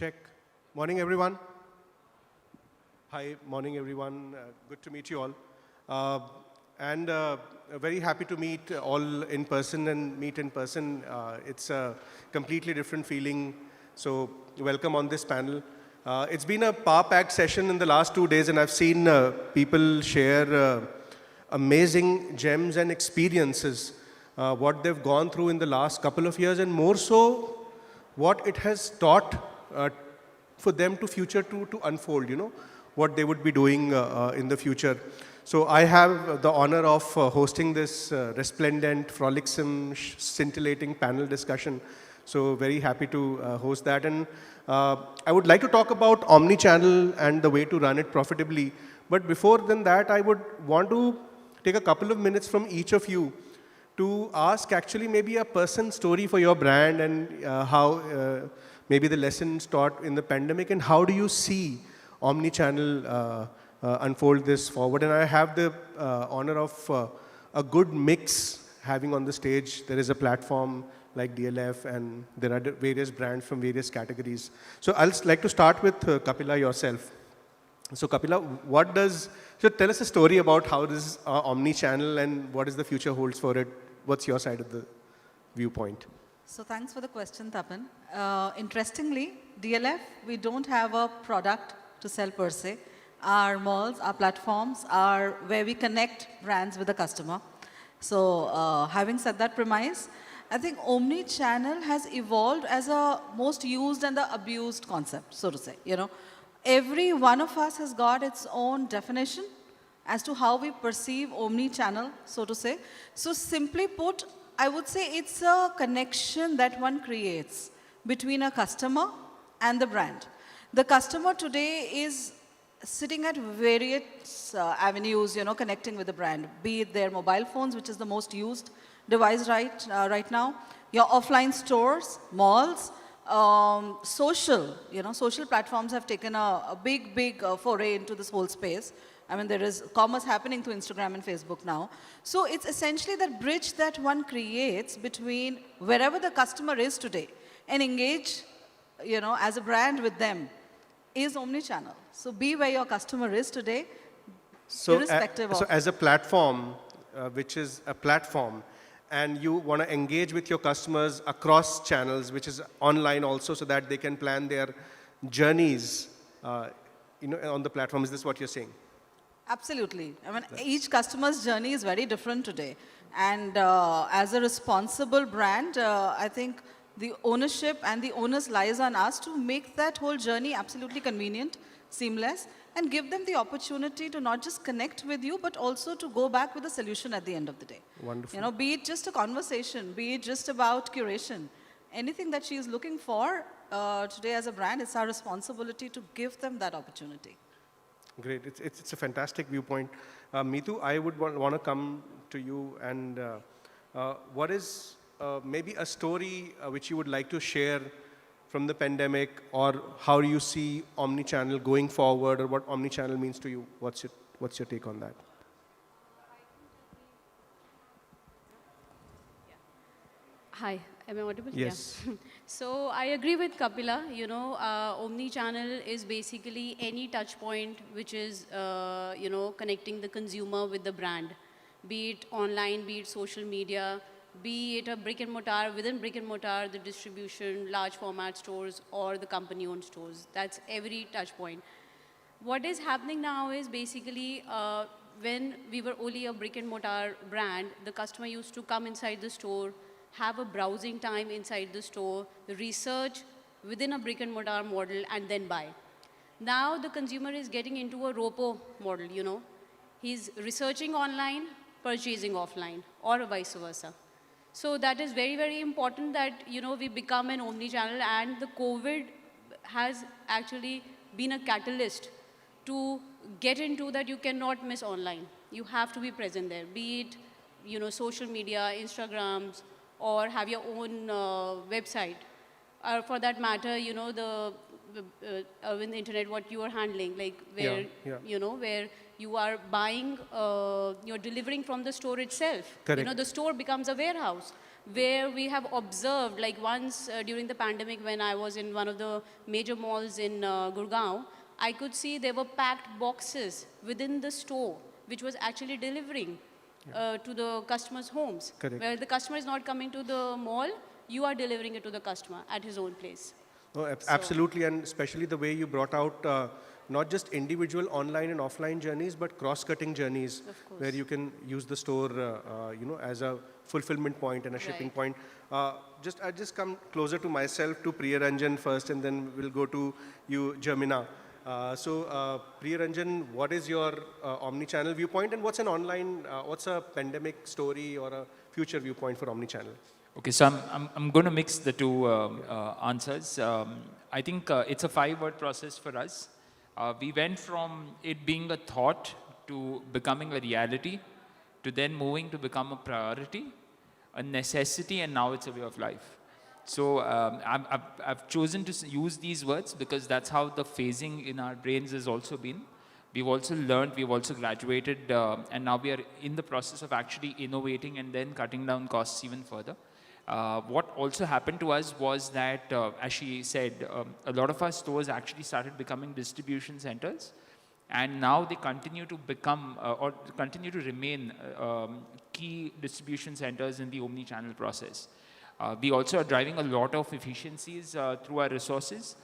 Check. Morning, everyone. Hi, morning, everyone. Good to meet you all. And very happy to meet all in person and meet in person. It's a completely different feeling. So welcome on this panel. It's been a power-packed session in the last 2 days, and I've seen people share amazing gems and experiences, what they've gone through in the last couple of years, and more so, what it has taught for them to future to unfold, what they would be doing in the future. So I have the honor of hosting this resplendent, frolicsome, scintillating panel discussion. So very happy to host that. And I would like to talk about Omnichannel and the way to run it profitably. But before then that, I would want to take a couple of minutes from each of you to ask actually maybe a person story for your brand and how maybe the lessons taught in the pandemic, and how do you see Omnichannel unfold this forward. And I have the honor of a good mix having on the stage. There is a platform like DLF, and there are various brands from various categories. So I'll like to start with Kapila yourself. So Kapila, tell us a story about how this is Omnichannel and what is the future holds for it. What's your side of the viewpoint? So thanks for the question, Tapan. Interestingly, DLF, we don't have a product to sell per se. Our malls, our platforms are where we connect brands with the customer. So having said that premise, I think Omnichannel has evolved as a most used and the abused concept, so to say. Every one of us has got its own definition as to how we perceive Omnichannel, so to say. So simply put, I would say it's a connection that one creates between a customer and the brand. The customer today is sitting at various avenues, connecting with the brand, be it their mobile phones, which is the most used device right now, your offline stores, malls, social platforms have taken a big foray into this whole space. I mean, there is commerce happening through Instagram and Facebook now. So it's essentially that bridge that one creates between wherever the customer is today and engage, as a brand with them is Omnichannel. So be where your customer is today, irrespective of. So as a platform, which is a platform, and you want to engage with your customers across channels, which is online also, so that they can plan their journeys, on the platform. Is this what you're saying? Absolutely. I mean, each customer's journey is very different today. And as a responsible brand, I think the ownership and the onus lies on us to make that whole journey absolutely convenient, seamless, and give them the opportunity to not just connect with you, but also to go back with a solution at the end of the day. Wonderful. Be it just a conversation, be it just about curation, anything that she is looking for today as a brand, it's our responsibility to give them that opportunity. Great. It's a fantastic viewpoint. Meetu, I would want to come to you, and what is maybe a story which you would like to share from the pandemic, or how do you see Omnichannel going forward, or what Omnichannel means to you? What's your take on that? Hi, am I audible? Yes. Yeah. So I agree with Kapila. Omnichannel is basically any touch point which is, connecting the consumer with the brand, be it online, be it social media, be it a brick and mortar, within brick and mortar, the distribution, large format stores, or the company-owned stores. That's every touch point. What is happening now is basically when we were only a brick and mortar brand, the customer used to come inside the store, have a browsing time inside the store, research within a brick and mortar model, and then buy. Now the consumer is getting into a ROPO model, He's researching online, purchasing offline, or vice versa. So that is very, very important that, we become an omnichannel, and the COVID has actually been a catalyst to get into that you cannot miss online. You have to be present there, be it, social media, Instagrams, or have your own website. Or for that matter, the in the internet, what you are handling, like where, where you are buying, you're delivering from the store itself. Correct. The store becomes a warehouse. where we have observed, like once during the pandemic when I was in one of the major malls in Gurgaon, I could see there were packed boxes within the store, which was actually delivering to the customers' homes. Correct. Where the customer is not coming to the mall, you are delivering it to the customer at his own place. No, absolutely, and especially the way you brought out not just individual online and offline journeys, but cross-cutting journeys, Of course. where you can use the store, as a fulfillment point and a shipping Right. point. I just come closer to myself, to Priya Ranjan first, and then we'll go to you, Jamina. Priya Ranjan, what is your omni-channel viewpoint, and what's what's a pandemic story or a future viewpoint for omni-channel? Okay, so I'm going to mix the two answers. I think it's a 5-word process for us. We went from it being a thought to becoming a reality, to then moving to become a priority, a necessity, and now it's a way of life. So I've chosen to use these words because that's how the phasing in our brains has also been. We've also learned, we've also graduated, and now we are in the process of actually innovating and then cutting down costs even further. What also happened to us was that, as she said, a lot of our stores actually started becoming distribution centers, and now they continue to become or continue to remain key distribution centers in the omni-channel process. We also are driving a lot of efficiencies through our resources.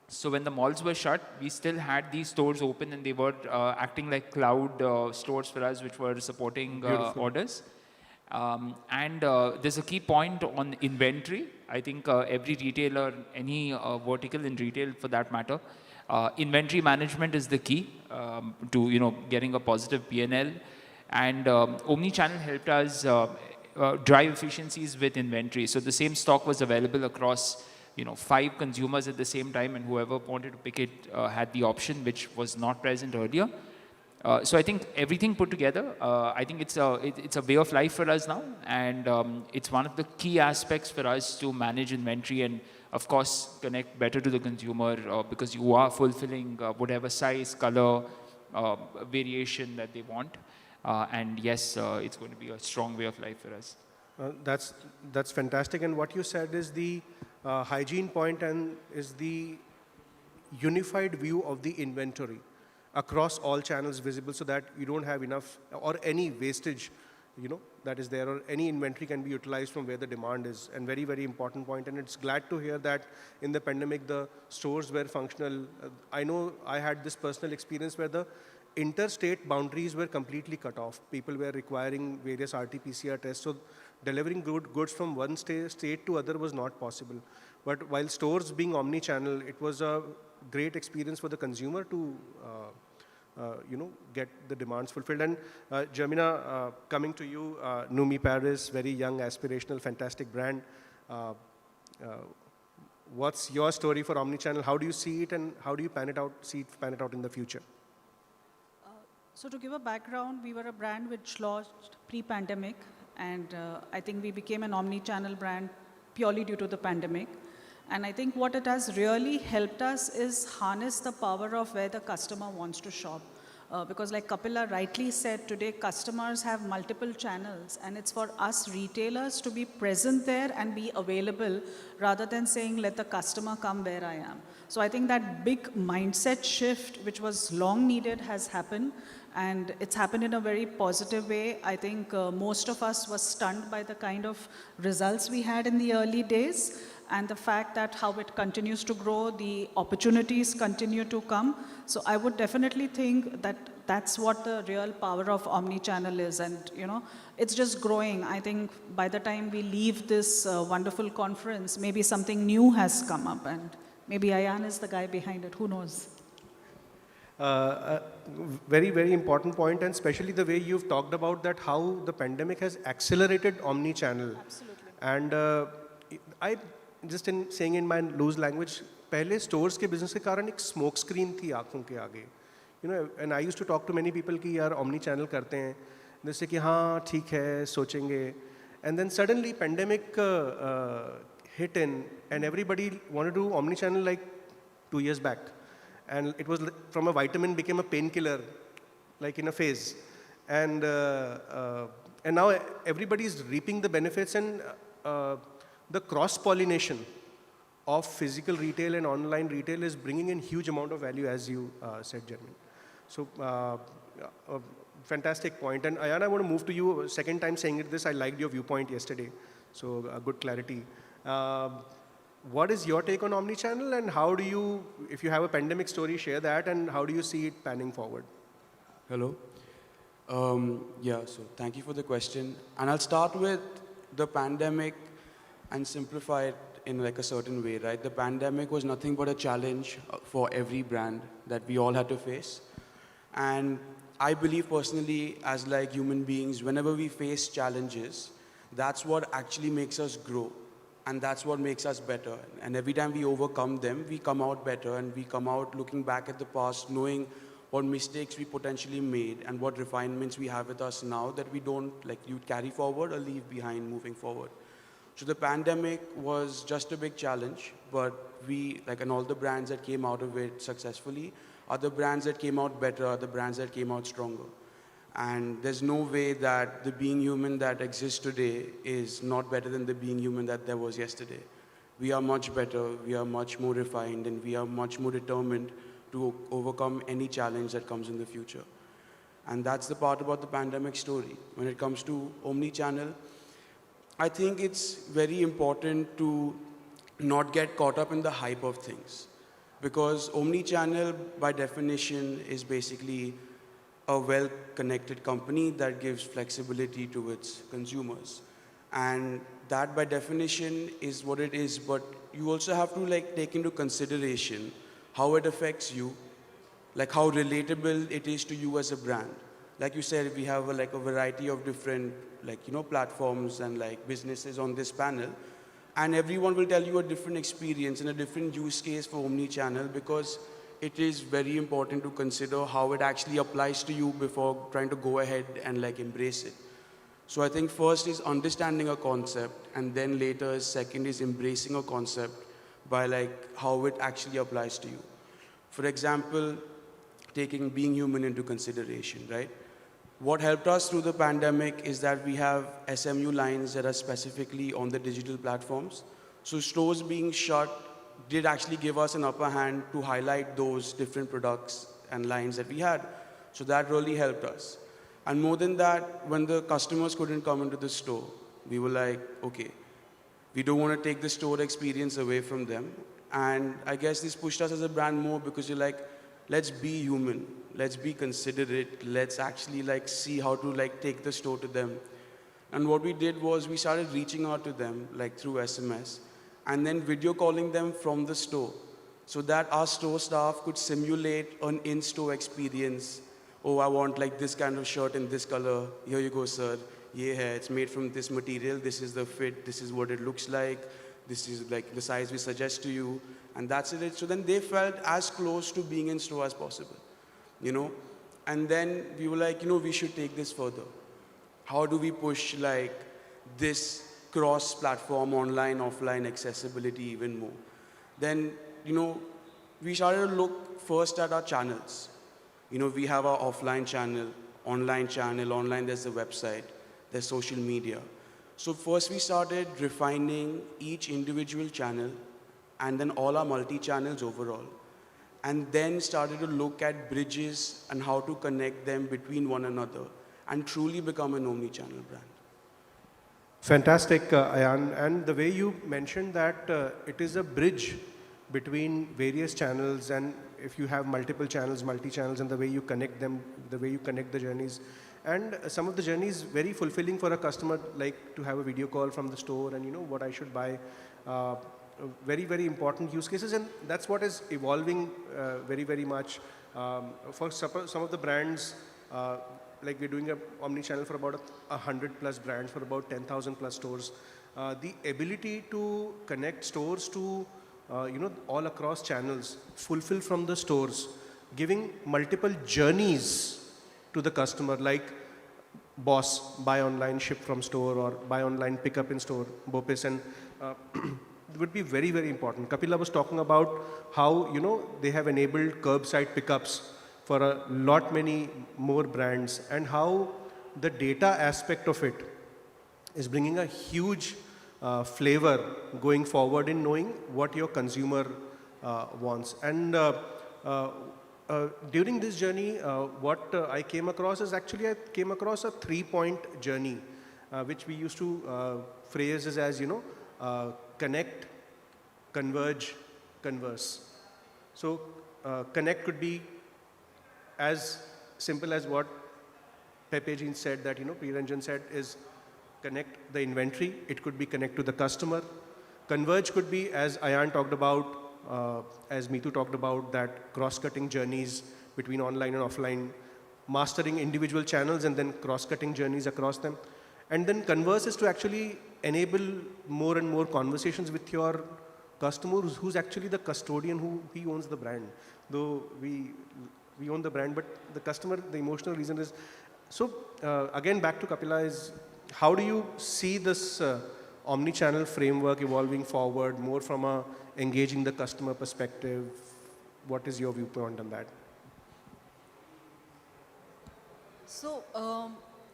So when the malls were shut, we still had these stores open, and they were acting like cloud stores for us, which were supporting orders. There's a key point on inventory. I think every retailer, any vertical in retail for that matter, inventory management is the key to getting a positive P&L. And omni-channel helped us drive efficiencies with inventory. So the same stock was available across 5 consumers at the same time, and whoever wanted to pick it had the option, which was not present earlier. So I think everything put together, I think it's a way of life for us now, and it's one of the key aspects for us to manage inventory and, of course, connect better to the consumer because you are fulfilling whatever size, color, variation that they want. And yes, it's going to be a strong way of life for us. That's fantastic. And what you said is the hygiene point and is the unified view of the inventory across all channels visible, so that you don't have enough or any wastage, that is there, or any inventory can be utilized from where the demand is. And very, very important point. And it's glad to hear that in the pandemic, the stores were functional. I know I had this personal experience where the interstate boundaries were completely cut off. People were requiring various RT-PCR tests. So delivering goods from one state to other was not possible. But while stores being omni-channel, it was a great experience for the consumer to get the demands fulfilled. And Jamina, coming to you, Numi Paris, very young, aspirational, fantastic brand. What's your story for omnichannel? How do you see it, and how do you pan it out in the future? So to give a background, we were a brand which launched pre-pandemic, and I think we became an omni-channel brand purely due to the pandemic. And I think what it has really helped us is harness the power of where the customer wants to shop. Because like Kapila rightly said, today customers have multiple channels, and it's for us retailers to be present there and be available rather than saying, let the customer come where I am. So I think that big mindset shift, which was long needed, has happened. And it's happened in a very positive way. I think most of us were stunned by the kind of results we had in the early days, and the fact that how it continues to grow, the opportunities continue to come. So I would definitely think that that's what the real power of omnichannel is. And it's just growing. I think by the time we leave this wonderful conference, maybe something new has come up, and maybe Ayan is the guy behind it, who knows? Very, very important point, and especially the way you've talked about that, how the pandemic has accelerated omni-channel. Absolutely. And I just in saying in my loose language, पहले stores के business के कारण एक smoke screen थी आँखों के आगे. And I used to talk to many people कि यार omni-channel करते हैं, जैसे कि हाँ ठीक है सोचेंगे. And then suddenly pandemic hit in, and everybody wanted to do omni-channel like 2 years back. And it was from a vitamin became a painkiller, like in a phase. And and now everybody is reaping the benefits, and the cross-pollination of physical retail and online retail is bringing in huge amount of value, as you said, Jeremy. So, fantastic point. And Ayan, I want to move to you. Second time saying this, I liked your viewpoint yesterday. So, good clarity. What is your take on omnichannel, and how do you, if you have a pandemic story, share that, and how do you see it panning forward? Hello. Yeah, so thank you for the question. And I'll start with the pandemic and simplify it in like a certain way, right? The pandemic was nothing but a challenge for every brand that we all had to face. And I believe personally, as like human beings, whenever we face challenges, that's what actually makes us grow. And that's what makes us better. And every time we overcome them, we come out better, and we come out looking back at the past, knowing what mistakes we potentially made and what refinements we have with us now that we don't like you carry forward or leave behind moving forward. So the pandemic was just a big challenge, but we, like, and all the brands that came out of it successfully are the brands that came out better, are the brands that came out stronger. And there's no way that the being human that exists today is not better than the being human that there was yesterday. We are much better, we are much more refined, and we are much more determined to overcome any challenge that comes in the future. And that's the part about the pandemic story. When it comes to omnichannel, I think it's very important to not get caught up in the hype of things. Because omnichannel, by definition, is basically a well-connected company that gives flexibility to its consumers. And that, by definition, is what it is. But you also have to like take into consideration how it affects you, like how relatable it is to you as a brand. Like you said, we have like a variety of different platforms and like businesses on this panel, and everyone will tell you a different experience and a different use case for omnichannel, because it is very important to consider how it actually applies to you before trying to go ahead and like embrace it. So I think first is understanding a concept, and then later second is embracing a concept by like how it actually applies to you. For example, taking being human into consideration, right? What helped us through the pandemic is that we have SMU lines that are specifically on the digital platforms. So stores being shut did actually give us an upper hand to highlight those different products and lines that we had. So that really helped us. And more than that, when the customers couldn't come into the store, we were like, okay, we don't want to take the store experience away from them. And I guess this pushed us as a brand more, because you're like, let's be human, let's be considerate, let's actually like see how to like take the store to them. And what we did was we started reaching out to them like through SMS, and then video calling them from the store, so that our store staff could simulate an in-store experience. Oh, I want like this kind of shirt in this color. Here you go, sir. Yeah, it's made from this material. This is the fit. This is what it looks like. This is like the size we suggest to you. And that's it. So then they felt as close to being in store as possible, And then we were like, we should take this further. How do we push like this cross-platform, online, offline accessibility even more? Then, we started to look first at our channels. We have our offline channel, online there's the website, there's social media. So first we started refining each individual channel, and then all our multi-channels overall. And then started to look at bridges and how to connect them between one another and truly become an omni-channel brand. Fantastic, Ayan. And the way you mentioned that it is a bridge between various channels, and if you have multiple channels, multi-channels, and the way you connect them, the way you connect the journeys. And some of the journeys very fulfilling for a customer, like to have a video call from the store and what I should buy. Very, very important use cases, and that's what is evolving very, very much. For some of the brands, like we're doing an omni-channel for about 100 plus brands, for about 10,000 plus stores. The ability to connect stores to all across channels, fulfill from the stores, giving multiple journeys to the customer, like BOSS, buy online, ship from store, or buy online, pick up in store, BOPIS, and would be very, very important. Kapila was talking about how, they have enabled curbside pickups for a lot many more brands, and how the data aspect of it is bringing a huge flavor going forward in knowing what your consumer wants. And during this journey, what I came across is actually I came across a 3-point journey, which we used to phrase as, connect, converge, converse. So connect could be as simple as what Pepe Jean said, that, Priyaranjan said, is connect the inventory. It could be connect to the customer. Converge could be, as Ayan talked about, as Meetu talked about, that cross-cutting journeys between online and offline, mastering individual channels and then cross-cutting journeys across them. And then converse is to actually enable more and more conversations with your customer who's actually the custodian, he owns the brand. Though we own the brand, but the customer, the emotional reason is. So again, back to Kapila, is how do you see this omni-channel framework evolving forward, more from a engaging the customer perspective? What is your viewpoint on that? So,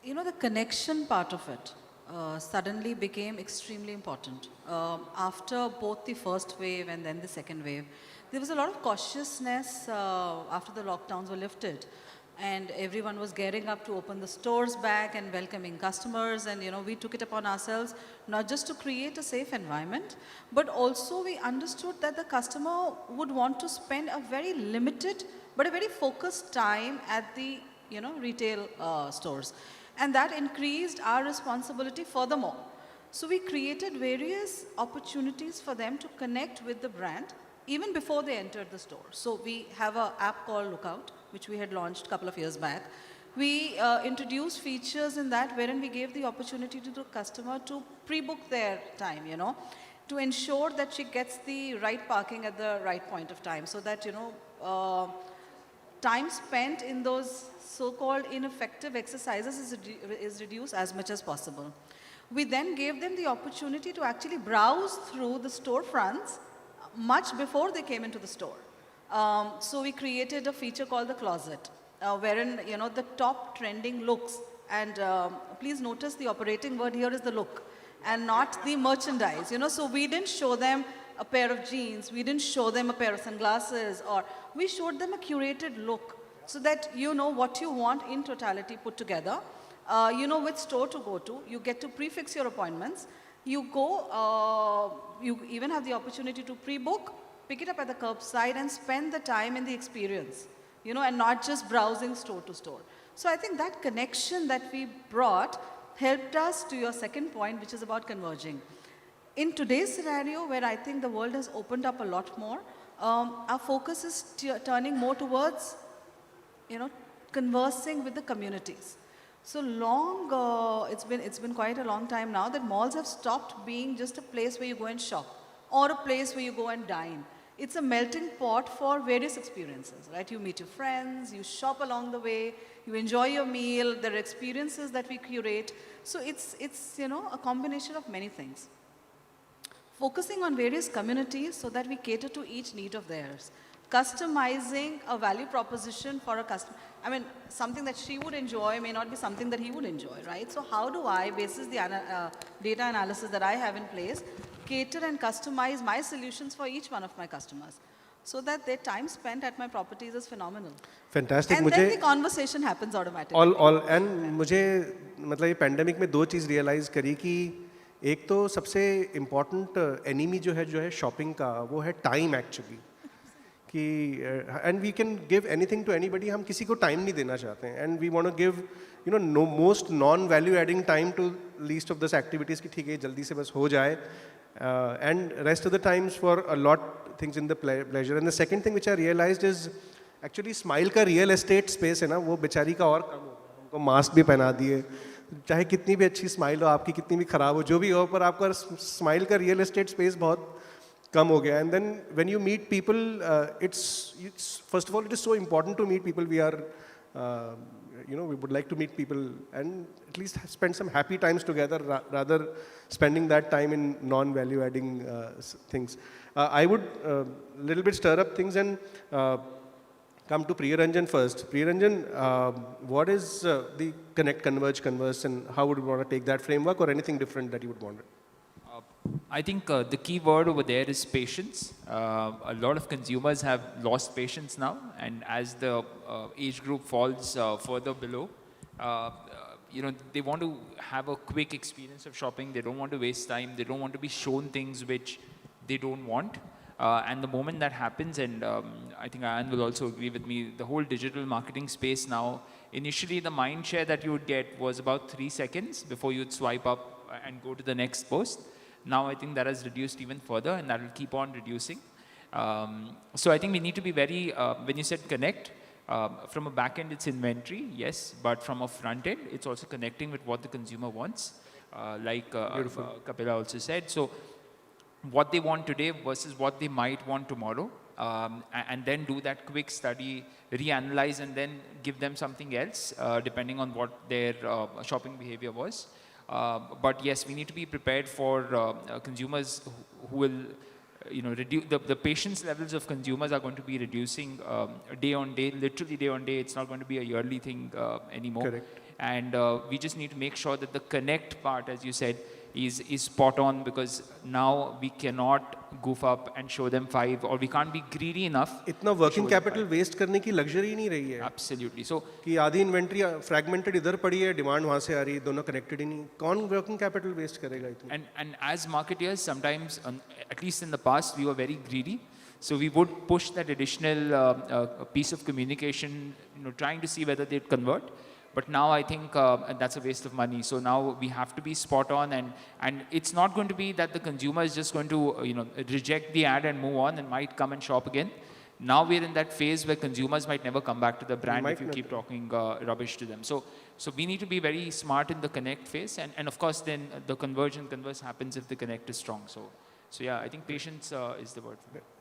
the connection part of it suddenly became extremely important. After both the first wave and then the second wave, there was a lot of cautiousness after the lockdowns were lifted. And everyone was gearing up to open the stores back and welcoming customers. And, we took it upon ourselves not just to create a safe environment, but also we understood that the customer would want to spend a very limited, but a very focused time at the, retail stores. And that increased our responsibility furthermore. So we created various opportunities for them to connect with the brand even before they entered the store. So we have an app called Lookout, which we had launched a couple of years back. We introduced features in that wherein we gave the opportunity to the customer to pre-book their time, to ensure that she gets the right parking at the right point of time, so that, time spent in those so-called ineffective exercises is reduced as much as possible. We then gave them the opportunity to actually browse through the storefronts much before they came into the store. So we created a feature called the closet, wherein, the top trending looks, and please notice the operating word here is the look and not the merchandise, So we didn't show them a pair of jeans, we didn't show them a pair of sunglasses, or we showed them a curated look so that you know what you want in totality put together. You know which store to go to, you get to prefix your appointments, you go, you even have the opportunity to pre-book, pick it up at the curbside and spend the time in the experience, and not just browsing store to store. So I think that connection that we brought helped us to your second point, which is about converging. In today's scenario, where I think the world has opened up a lot more, our focus is turning more towards, conversing with the communities. So long, it's been quite a long time now that malls have stopped being just a place where you go and shop or a place where you go and dine. It's a melting pot for various experiences, right? You meet your friends, you shop along the way, you enjoy your meal, there are experiences that we curate. So it's a combination of many things. Focusing on various communities so that we cater to each need of theirs. Customizing a value proposition for a customer. I mean, something that she would enjoy may not be something that he would enjoy, right? So how do I, basis the data analysis that I have in place, cater and customize my solutions for each one of my customers so that their time spent at my properties is phenomenal. Fantastic. And then the conversation happens automatically. And मुझे मतलब ये pandemic में दो चीज़ realize करी कि एक तो सबसे important enemy जो है shopping का वो है time actually. And we can give anything to anybody, हम किसी को time नहीं देना चाहते हैं, and we want to give most non value adding time to least of those activities कि ठीक है जल्दी से बस हो जाए, and rest of the times for a lot things in the pleasure. And the second thing which I realized is actually smile का real estate space है ना, वो बेचारी का और कम हो गया, हमको mask भी पहना दिए, चाहे कितनी भी अच्छी smile हो आपकी, कितनी भी खराब हो, जो भी हो, पर आपका smile का real estate space बहुत कम हो गया. And then when you meet people, it's first of all it is so important to meet people. We are we would like to meet people and at least spend some happy times together rather spending that time in non-value adding things. I would little bit stir up things and come to Priyaranjan first. Priyaranjan, what is the Connect, Converge, Converse, and how would you want to take that framework, or anything different that you would want? I think the key word over there is patience. A lot of consumers have lost patience now, and as the age group falls further below, they want to have a quick experience of shopping. They don't want to waste time. They don't want to be shown things which they don't want. And the moment that happens, and I think Ayan will also agree with me, the whole digital marketing space now, initially the mind share that you would get was about 3 seconds before you'd swipe up and go to the next post. Now I think that has reduced even further, and that will keep on reducing. So I think we need to be very, when you said connect, from a back end it's inventory, yes, but from a front end it's also connecting with what the consumer wants, like Kapila also said. So what they want today versus what they might want tomorrow, and then do that quick study, reanalyze, and then give them something else, depending on what their shopping behavior was. But yes, we need to be prepared for consumers who will, reduce the patience levels of consumers are going to be reducing day on day, literally day on day. It's not going to be a yearly thing anymore. Correct. And we just need to make sure that the connect part, as you said, is spot on, because now we cannot goof up and show them 5, or we can't be greedy enough. इतना working capital waste करने की luxury ही नहीं रही है. Absolutely. So कि आधी inventory fragmented इधर पड़ी है, demand वहाँ से आ रही है, दोनों connected ही नहीं. कौन working capital waste करेगा इतना? And as marketers, sometimes, at least in the past, we were very greedy. So we would push that additional piece of communication, trying to see whether they'd convert. But now I think that's a waste of money. So now we have to be spot on, and it's not going to be that the consumer is just going to reject the ad and move on and might come and shop again. Now we're in that phase where consumers might never come back to the brand if you keep talking rubbish to them. So we need to be very smart in the connect phase, and of course then the converge and converse happens if the connect is strong. So yeah, I think patience is the word.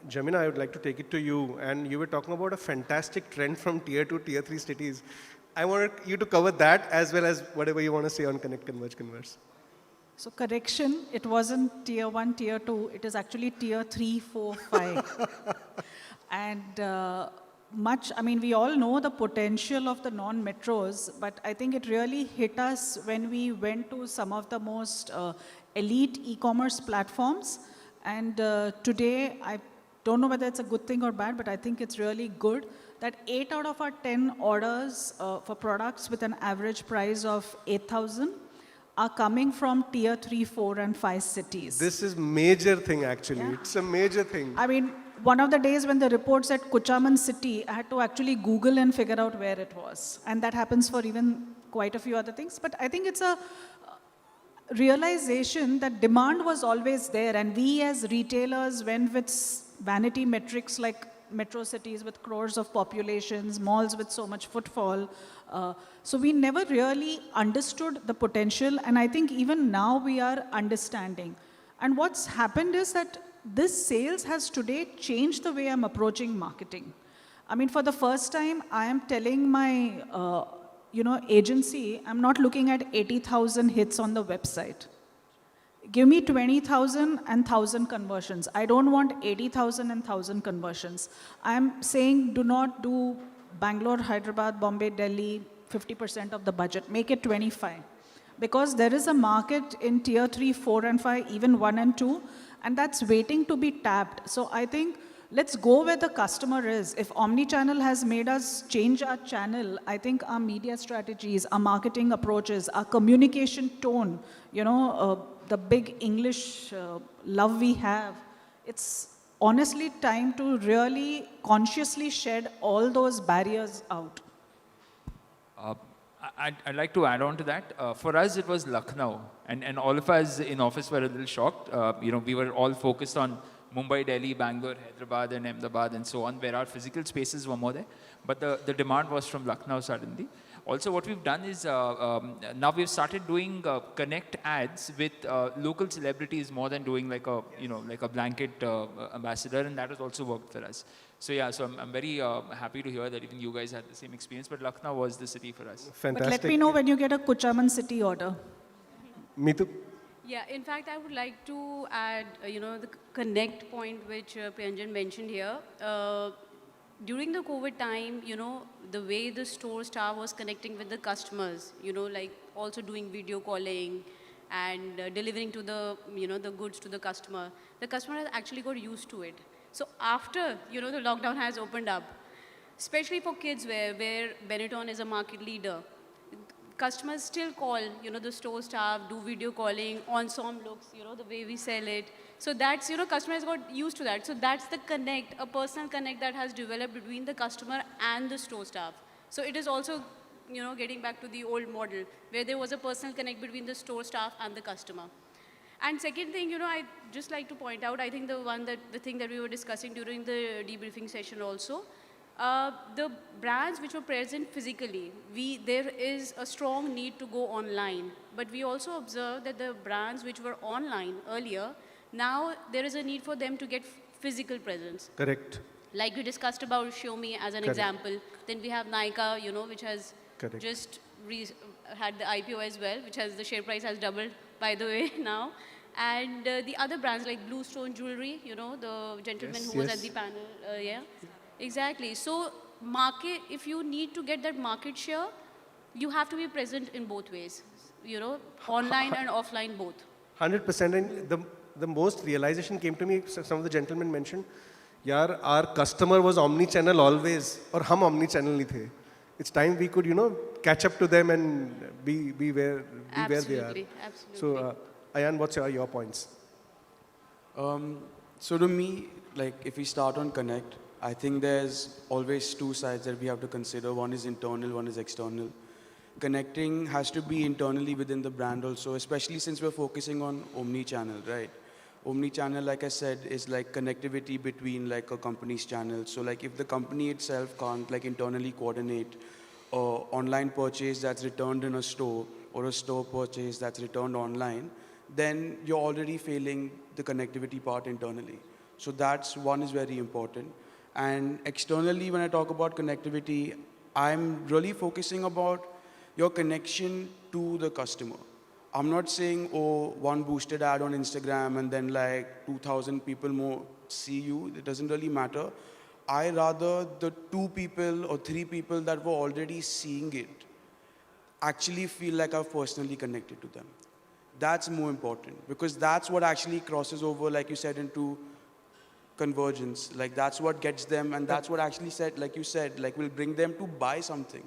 Jamina, I would like to take it to you. And you were talking about a fantastic trend from tier 2, tier 3 cities. I wanted you to cover that as well as whatever you want to say on Connect, Converge, Converse. So correction, it wasn't tier 1, tier 2, it is actually tier 3, 4, 5. And we all know the potential of the non-metros, but I think it really hit us when we went to some of the most elite e-commerce platforms. And today, I don't know whether it's a good thing or bad, but I think it's really good that 8 out of our 10 orders for products with an average price of 8,000 are coming from tier 3, 4, and 5 cities. This is major thing actually. Yeah. It's a major thing. I mean, one of the days when the report said Kuchaman city, I had to actually Google and figure out where it was. And that happens for even quite a few other things. But I think it's a realization that demand was always there, and we as retailers went with vanity metrics like metro cities with crores of populations, malls with so much footfall. So we never really understood the potential, and I think even now we are understanding. And what's happened is that this sales has today changed the way I'm approaching marketing. I mean, for the first time, I am telling my agency, I'm not looking at 80,000 hits on the website. Give me 20,000 and 1,000 conversions. I don't want 80,000 and 1,000 conversions. I'm saying do not do Bangalore, Hyderabad, Bombay, Delhi, 50% of the budget. Make it 25. Because there is a market in tier 3, 4, and 5, even 1 and 2, and that's waiting to be tapped. So I think let's go where the customer is. If Omnichannel has made us change our channel, I think our media strategies, our marketing approaches, our communication tone, the big English love we have, it's honestly time to really consciously shed all those barriers out. I'd like to add on to that. For us, it was Lucknow, and all of us in office were a little shocked. We were all focused on Mumbai, Delhi, Bangalore, Hyderabad, and Ahmedabad, and so on, where our physical spaces were more there. But the demand was from Lucknow suddenly. Also, what we've done is now we've started doing connect ads with local celebrities more than doing like a blanket ambassador, and that has also worked for us. So yeah, so I'm very happy to hear that even you guys had the same experience. But Lucknow was the city for us. Fantastic. But let me know when you get a Kuchaman city order. Me too. Yeah, in fact, I would like to add, the connect point which Priyanjan mentioned here. during the COVID time, the way the store staff was connecting with the customers, like also doing video calling and delivering to the, the goods to the customer has actually got used to it. So after, the lockdown has opened up, especially for kids where Benetton is a market leader, customers still call, the store staff, do video calling, ensemble looks, the way we sell it. So that's, customers got used to that. So that's the connect, a personal connect that has developed between the customer and the store staff. So it is also, getting back to the old model where there was a personal connect between the store staff and the customer. And second thing, I just like to point out, I think the thing that we were discussing during the debriefing session also, the brands which were present physically, there is a strong need to go online. But we also observed that the brands which were online earlier, now there is a need for them to get physical presence. Correct. Like we discussed about Xiaomi as an Correct. example. Then we have Nykaa, which has Correct. just had the IPO as well, which has the share price has doubled, by the way, now. And the other brands like Bluestone Jewelry, the gentleman Yes, who was yes. at the panel, yeah. Exactly. So if you need to get that market share, you have to be present in both ways, online and offline both. 100%. And the most realization came to me, some of the gentlemen mentioned, yaar, our customer was omni-channel always, or hum omni-channel nahi the. It's time we could, catch up to them and be where they are. Absolutely. So, Ayan, what's your points? So to me, like if we start on Connect, I think there's always two sides that we have to consider. One is internal, one is external. Connecting has to be internally within the brand also, especially since we're focusing on omni-channel, right? Omni-channel, like I said, is like connectivity between like a company's channels. So like if the company itself can't like internally coordinate online purchase that's returned in a store or a store purchase that's returned online, then you're already failing the connectivity part internally. So that's one is very important. And externally, when I talk about connectivity, I'm really focusing about your connection to the customer. I'm not saying, oh, one boosted ad on Instagram and then like 2,000 people more see you. It doesn't really matter. I rather the 2 people or 3 people that were already seeing it actually feel like I've personally connected to them. That's more important because that's what actually crosses over, like you said, into convergence. Like that's what gets them, and that's what actually said, like you said, like will bring them to buy something.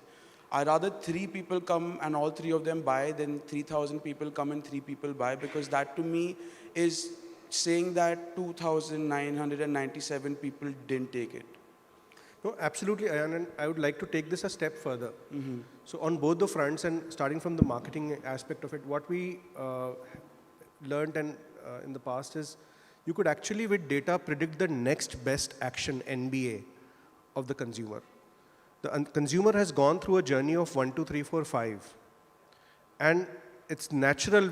I'd rather 3 people come and all 3 of them buy than 3,000 people come and 3 people buy, because that to me is saying that 2,997 people didn't take it. No, absolutely, Ayan, and I would like to take this a step further. So on both the fronts and starting from the marketing aspect of it, what we learned and in the past is you could actually with data predict the next best action, NBA, of the consumer. The consumer has gone through a journey of 1, 2, 3, 4, 5. And it's natural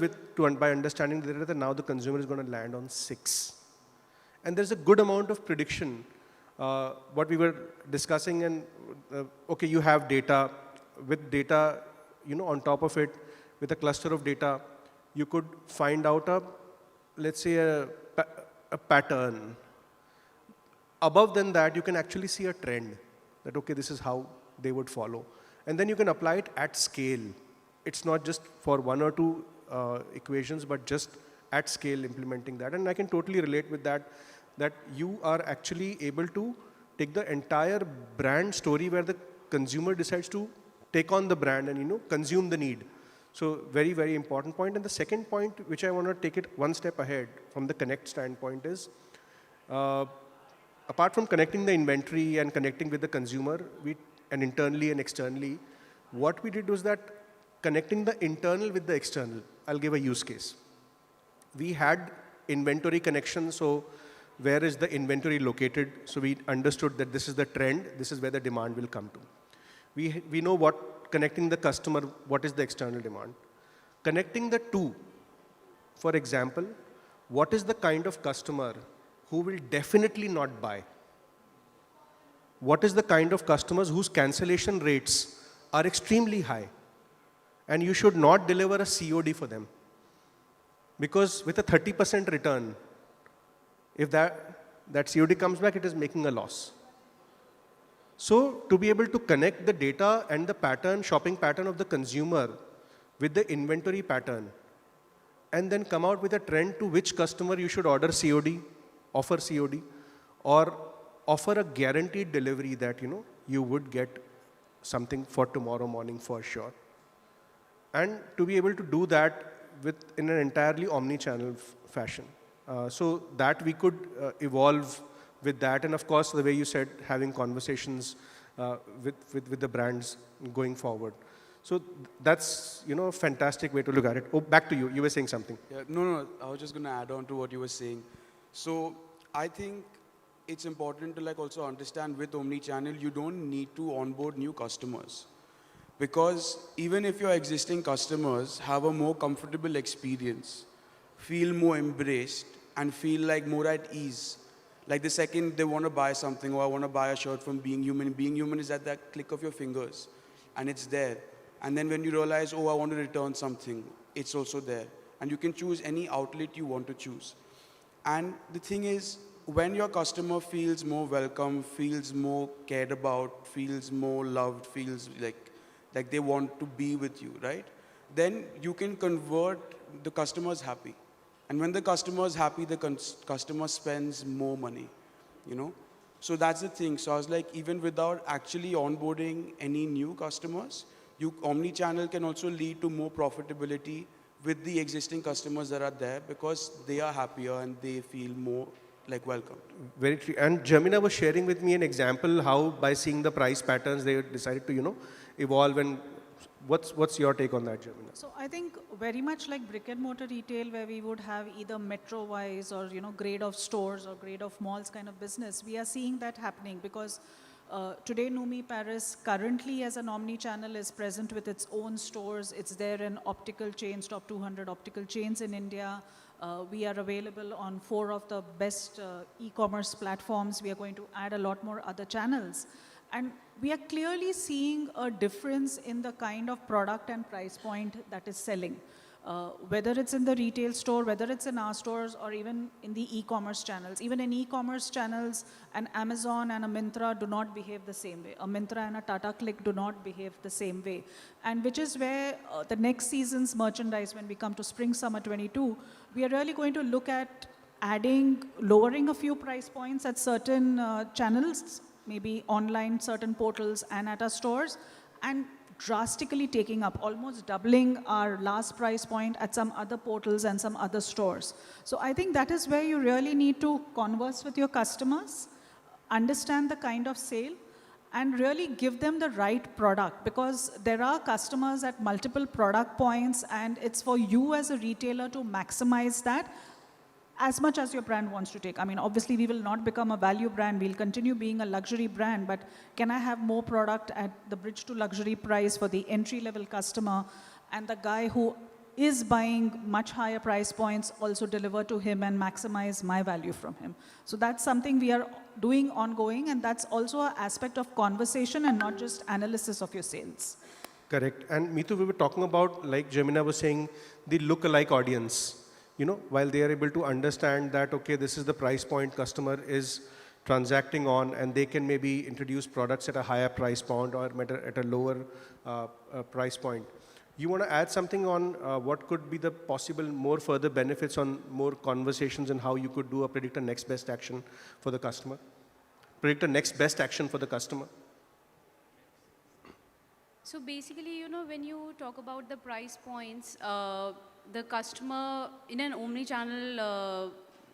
by understanding the data that now the consumer is going to land on 6. And there's a good amount of prediction. What we were discussing, and okay, you have data. With data, on top of it, with a cluster of data, you could find out let's say a pattern. Above than that, you can actually see a trend that, okay, this is how they would follow. And then you can apply it at scale. It's not just for 1 or 2 equations, but just at scale implementing that. And I can totally relate with that you are actually able to take the entire brand story where the consumer decides to take on the brand and, consume the need. So very, very important point. And the second point, which I want to take it one step ahead from the connect standpoint is, apart from connecting the inventory and connecting with the consumer, and internally and externally, what we did was that connecting the internal with the external. I'll give a use case. We had inventory connection, so where is the inventory located? So we understood that this is the trend, this is where the demand will come to. We know connecting the customer, what is the external demand. Connecting the two, for example, what is the kind of customer who will definitely not buy? What is the kind of customers whose cancellation rates are extremely high? And you should not deliver a COD for them. Because with a 30% return, if that COD comes back, it is making a loss. So to be able to connect the data and the pattern, shopping pattern of the consumer with the inventory pattern, and then come out with a trend to which customer you should order COD, offer COD, or offer a guaranteed delivery that you would get something for tomorrow morning for sure. And to be able to do that in an entirely omni-channel fashion. So that we could evolve with that, and of course, the way you said, having conversations with the brands going forward. So that's a fantastic way to look at it. Oh, back to you. You were saying something. Yeah, no, I was just going to add on to what you were saying. So I think it's important to also understand with Omnichannel, you don't need to onboard new customers. Because even if your existing customers have a more comfortable experience, feel more embraced, and feel like more at ease, like the second they want to buy something, or I want to buy a shirt from Being Human is at that click of your fingers, and it's there. And then when you realize, oh, I want to return something, it's also there. And you can choose any outlet you want to choose. And the thing is, when your customer feels more welcome, feels more cared about, feels more loved, feels like they want to be with you, right? Then you can convert the customers happy. And when the customer is happy, the customer spends more money, So that's the thing. So I was like, even without actually onboarding any new customers, Omnichannel can also lead to more profitability with the existing customers that are there, because they are happier and they feel more welcomed. Very true. And Jamina was sharing with me an example how by seeing the price patterns, they decided to, evolve. And what's your take on that, Jamina? So I think very much like brick and mortar retail, where we would have either metro-wise or grade of stores or grade of malls kind of business, we are seeing that happening because today Numi Paris currently as an omni-channel is present with its own stores. It's there in optical chains, top 200 optical chains in India. We are available on 4 of the best e-commerce platforms. We are going to add a lot more other channels. And we are clearly seeing a difference in the kind of product and price point that is selling. Whether it's in the retail store, whether it's in our stores, or even in the e-commerce channels. Even in e-commerce channels, an Amazon and a Myntra do not behave the same way. A Myntra and a Tata Click do not behave the same way. And which is where the next season's merchandise, when we come to spring, summer 22, we are really going to look at lowering a few price points at certain channels, maybe online, certain portals, and at our stores, and drastically taking up, almost doubling our last price point at some other portals and some other stores. So I think that is where you really need to converse with your customers, understand the kind of sale, and really give them the right product, because there are customers at multiple product points, and it's for you as a retailer to maximize that as much as your brand wants to take. I mean, obviously, we will not become a value brand. We'll continue being a luxury brand, but can I have more product at the bridge to luxury price for the entry-level customer, and the guy who is buying much higher price points also deliver to him and maximize my value from him? So that's something we are doing ongoing, and that's also an aspect of conversation and not just analysis of your sales. Correct. And Meetu, we were talking about, like Jamina was saying, the look-alike audience. While they are able to understand that, okay, this is the price point customer is transacting on, and they can maybe introduce products at a higher price point or at a lower price point. You want to add something on what could be the possible more further benefits, on more conversations, and how you could do a predict a next best action for the customer? Predict a next best action for the customer. So basically, when you talk about the price points, the customer in an omni-channel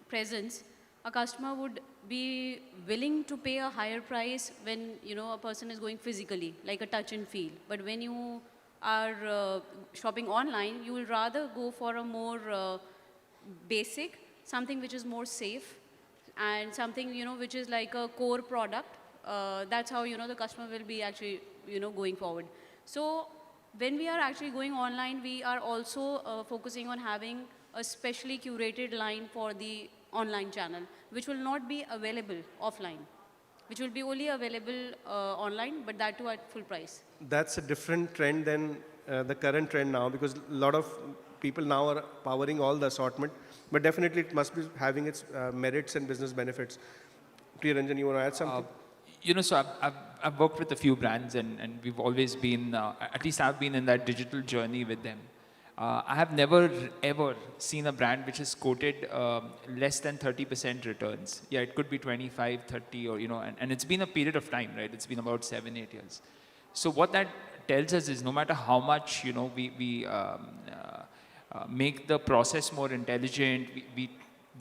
presence, a customer would be willing to pay a higher price when a person is going physically, like a touch and feel. But when you are shopping online, you will rather go for a more basic, something which is more safe, and something which is like a core product. That's how the customer will be actually going forward. So when we are actually going online, we are also focusing on having a specially curated line for the online channel, which will not be available offline, which will be only available online, but that too at full price. That's a different trend than the current trend now, because a lot of people now are powering all the assortment, but definitely it must be having its merits and business benefits. Priyaranjan, you want to add something? So I've worked with a few brands and we've always been, at least I've been in that digital journey with them. I have never ever seen a brand which has quoted less than 30% returns. Yeah, it could be 25, 30 or, and it's been a period of time, right? It's been about 7, 8 years. So what that tells us is no matter how much, we make the process more intelligent,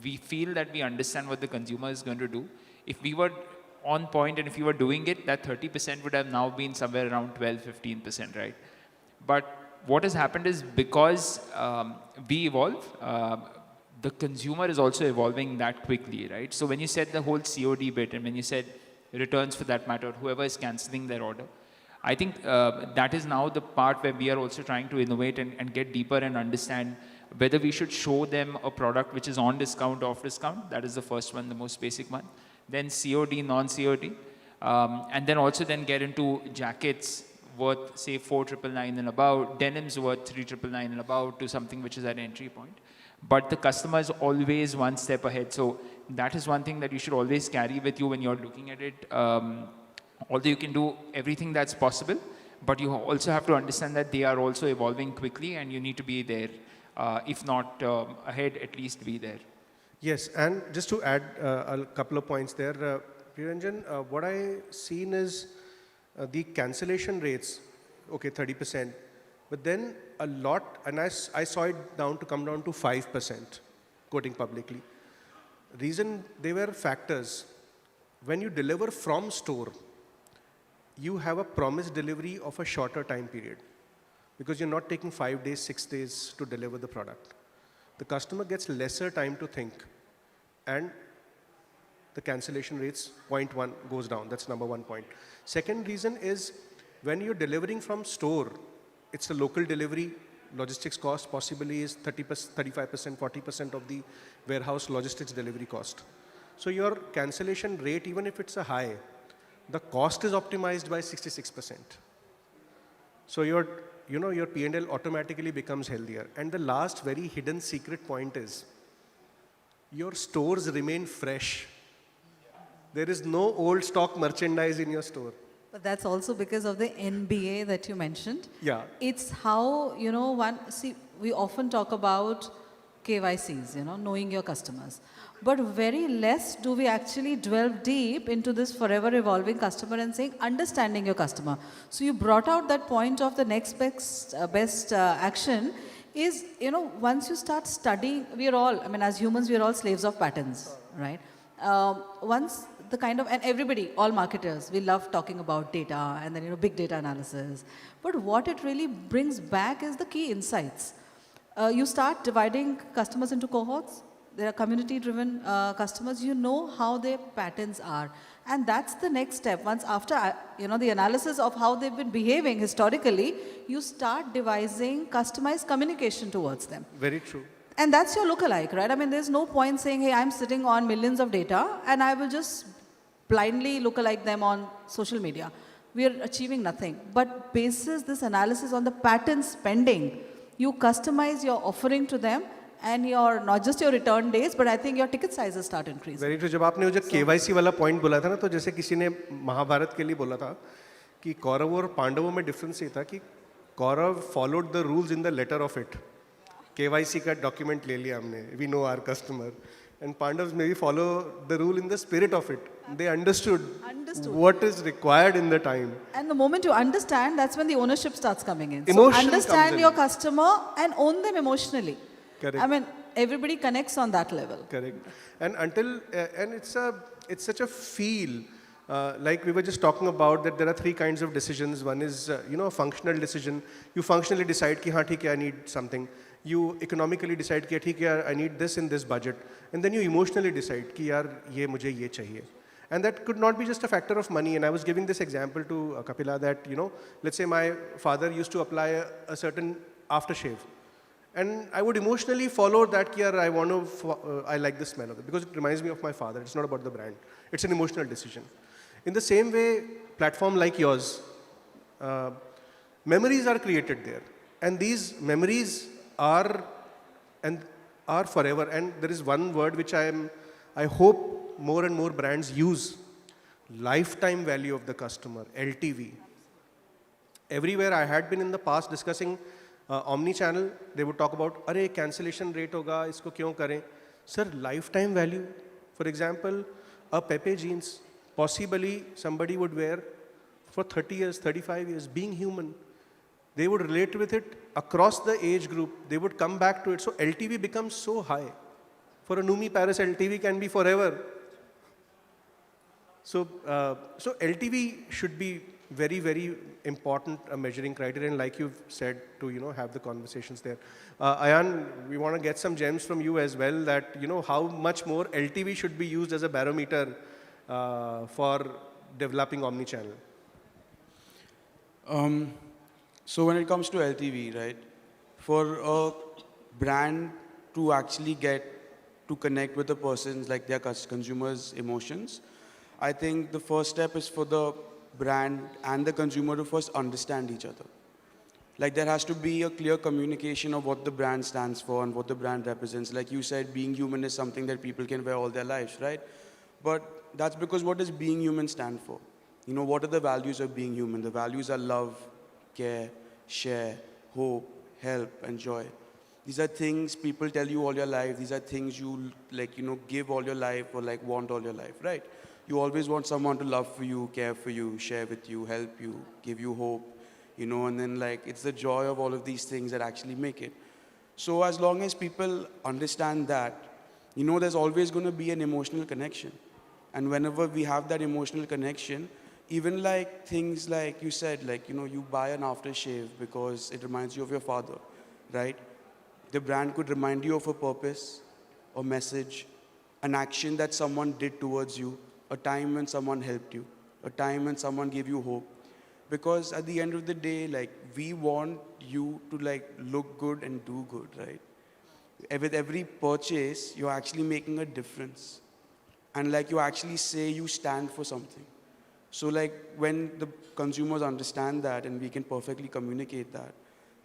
we feel that we understand what the consumer is going to do. If we were on point and if you were doing it, that 30% would have now been somewhere around 12, 15%, right? But what has happened is because we evolve, the consumer is also evolving that quickly, right? So when you said the whole COD bit and when you said returns for that matter, whoever is cancelling their order, I think that is now the part where we are also trying to innovate and get deeper and understand whether we should show them a product which is on discount, off discount. That is the first one, the most basic one. Then COD, non-COD. And then also then get into jackets worth say 4,999 and above, denims worth 3,999 and above to something which is at entry point. But the customer is always one step ahead. So that is one thing that you should always carry with you when you're looking at it. Although you can do everything that's possible, but you also have to understand that they are also evolving quickly and you need to be there. If not ahead, at least be there. Yes, and just to add a couple of points there, Priyanjan, what I seen is the cancellation rates, okay, 30%, but then a lot, and I saw it come down to 5%, quoting publicly. Reason, they were factors. When you deliver from store, you have a promised delivery of a shorter time period because you're not taking 5 days, 6 days to deliver the product. The customer gets lesser time to think and the cancellation rates, 0.1 goes down. That's number one point. Second reason is when you're delivering from store, it's a local delivery. Logistics cost possibly is 30%, 35%, 40% of the warehouse logistics delivery cost. So your cancellation rate, even if it's a high, the cost is optimized by 66%. So your P&L automatically becomes healthier. And the last very hidden secret point is your stores remain fresh. There is no old stock merchandise in your store. But that's also because of the NBA that you mentioned. Yeah. It's how, we often talk about KYCs, knowing your customers. But very less do we actually delve deep into this forever evolving customer and saying, understanding your customer. So you brought out that point of the next best action is, once you start studying, as humans, we are all slaves of patterns, right? Once the and everybody, all marketers, we love talking about data and then, big data analysis. But what it really brings back is the key insights. You start dividing customers into cohorts. There are community-driven customers. You know how their patterns are. And that's the next step. Once after, the analysis of how they've been behaving historically, you start devising customized communication towards them. Very true. And that's your lookalike, right? There's no point saying, hey, I'm sitting on millions of data and I will just blindly lookalike them on social media. We are achieving nothing. But basis this analysis on the pattern spending, you customize your offering to them and not just your return days, but I think your ticket sizes start increasing. Very true. जब आपने जो KYC वाला point बोला था ना, तो जैसे किसी ने महाभारत के लिए बोला था कि कौरवों और पांडवों में difference ये था कि Kaurava followed the rules in the letter of it. KYC का document ले लिया हमने. We know our customer. And Pandavas maybe follow the rule in the spirit of it. They understood what is required in the time. And the moment you understand, that's when the ownership starts coming in. Emotion so understand comes your in. customer and own them emotionally. Correct. Everybody connects on that level. Correct. And it's such a feel. Like we were just talking about that there are 3 kinds of decisions. One is, a functional decision. You functionally decide, ki, haan, theek hai, I need something. You economically decide, ki, theek hai, I need this in this budget. And then you emotionally decide, ki, yaar, ye mujhe ye chahiye. And that could not be just a factor of money. And I was giving this example to Kapila that, let's say my father used to apply a certain aftershave. And I would emotionally follow that, ki, yaar, I like the smell of it. Because it reminds me of my father. It's not about the brand. It's an emotional decision. In the same way, platform like yours, memories are created there. And these memories are forever. And there is one word which I hope more and more brands use. lifetime value of the customer, LTV. Everywhere I had been in the past discussing omni-channel, they would talk about, "Arey, cancellation rate hoga, isko kyun kare?" Sir, lifetime value. For example, a Pepe jeans, possibly somebody would wear for 30 years, 35 years, being human. They would relate with it across the age group. They would come back to it. So LTV becomes so high. For a Numi Paris, LTV can be forever. So, so LTV should be very, very important measuring criteria, and like you've said, to have the conversations there. Ayan, we want to get some gems from you as well. That how much more LTV should be used as a barometer for developing omni-channel. So when it comes to LTV, right, for a brand to actually get to connect with the person's, like their consumers' emotions, I think the first step is for the brand and the consumer to first understand each other. Like there has to be a clear communication of what the brand stands for and what the brand represents. Like you said, being human is something that people can wear all their lives, right? But that's because what does being human stand for? What are the values of being human? The values are love, care, share, hope, help, and joy. These are things people tell you all your life. These are things you give all your life or want all your life, right? You always want someone to love for you, care for you, share with you, help you, give you hope, and then it's the joy of all of these things that actually make it. So as long as people understand that, there's always going to be an emotional connection. And whenever we have that emotional connection, even things like you said, you buy an aftershave because it reminds you of your father, right? The brand could remind you of a purpose, a message, an action that someone did towards you, a time when someone helped you, a time when someone gave you hope. Because at the end of the day, we want you to look good and do good, right? With every purchase, you're actually making a difference. And you actually say you stand for something. So when the consumers understand that and we can perfectly communicate that,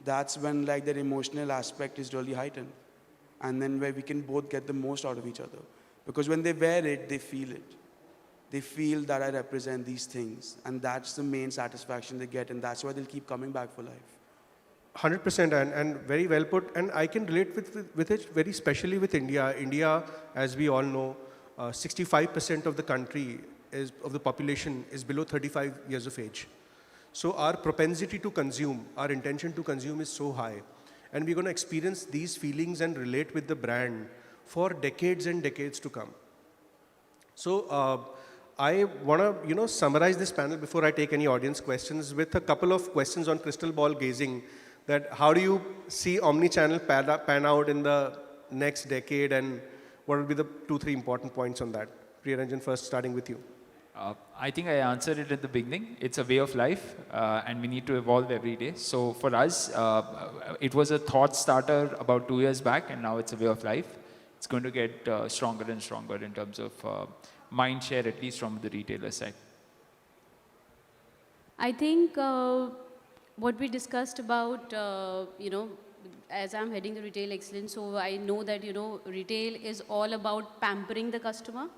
that's when that emotional aspect is really heightened. And then where we can both get the most out of each other. Because when they wear it, they feel it. They feel that I represent these things. And that's the main satisfaction they get. And that's why they'll keep coming back for life. 100% and very well put. And I can relate with it very specially with India. India, as we all know, 65% of the country of the population is below 35 years of age. So our propensity to consume, our intention to consume is so high. And we're going to experience these feelings and relate with the brand for decades and decades to come. So I want to summarize this panel before I take any audience questions with a couple of questions on crystal ball gazing. That how do you see omni-channel pan out in the next decade, and what will be the 2-3 important points on that? Priyaranjan, first starting with you. I think I answered it at the beginning. It's a way of life, and we need to evolve every day. So for us, it was a thought starter about 2 years back, and now it's a way of life. It's going to get stronger and stronger in terms of mind share, at least from the retailer side. I think what we discussed about, as I'm heading the retail excellence, so I know that, retail is all about pampering the customer.